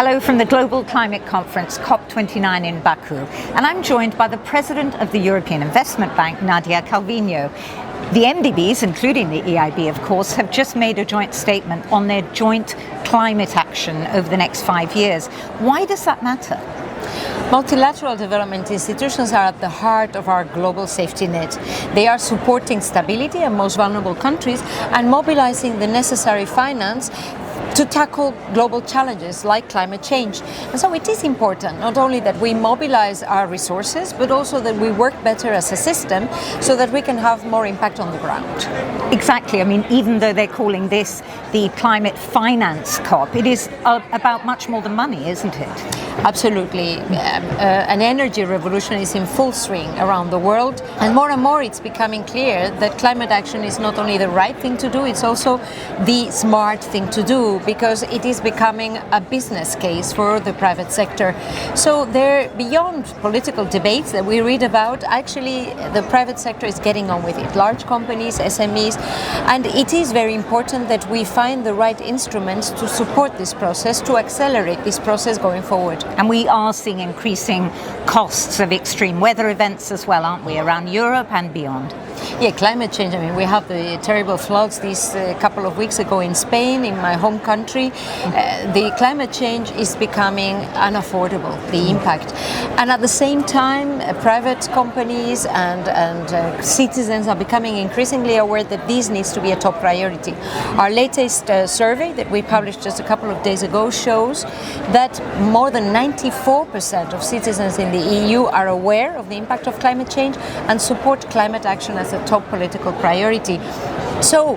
Hello from the Global Climate Conference COP29 in Baku, and I'm joined by the President of the European Investment Bank, Nadia Calviño. The MDBs, including the EIB of course, have just made a joint statement on their joint climate action over the next 5 years. Why does that matter? Multilateral development institutions are at the heart of our global safety net. They are supporting stability in most vulnerable countries and mobilizing the necessary finance to tackle global challenges like climate change. And so it is important not only that we mobilize our resources, but also that we work better as a system so that we can have more impact on the ground. Exactly. I mean, even though they're calling this the Climate Finance COP, it is about much more than money, isn't it? Absolutely. An energy revolution is in full swing around the world, and more it's becoming clear that climate action is not only the right thing to do, it's also the smart thing to do, because it is becoming a business case for the private sector. So they're beyond political debates that we read about. Actually, the private sector is getting on with it, large companies, SMEs, and it is very important that we find the right instruments to support this process, to accelerate this process going forward. And we are seeing increasing costs of extreme weather events as well, aren't we, around Europe and beyond? Yeah, climate change. I mean, we have the terrible floods these couple of weeks ago in Spain, in my home country. The climate change is becoming unaffordable, the impact. And at the same time, private companies and citizens are becoming increasingly aware that this needs to be a top priority. Our latest survey that we published just a couple of days ago shows that more than 94% of citizens in the EU are aware of the impact of climate change and support climate action as a top political priority. So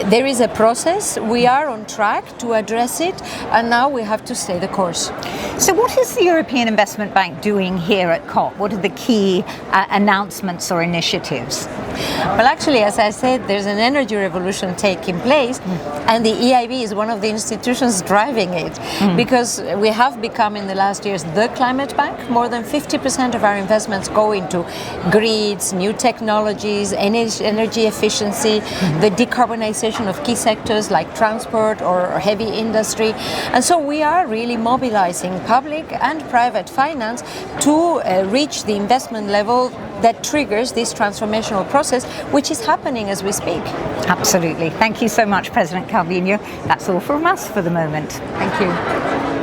there is a process, we are on track to address it, and now we have to stay the course. So what is the European Investment Bank doing here at COP? What are the key announcements or initiatives? Well, actually, as I said, there's an energy revolution taking place, and the EIB is one of the institutions driving it, because we have become in the last years the climate bank. More than 50% of our investments go into grids, new technologies, energy efficiency, the decarbonization of key sectors like transport or heavy industry. And so we are really mobilizing public and private finance to reach the investment level that triggers this transformational process, which is happening as we speak. Absolutely. Thank you so much, President Calviño. That's all from us for the moment. Thank you.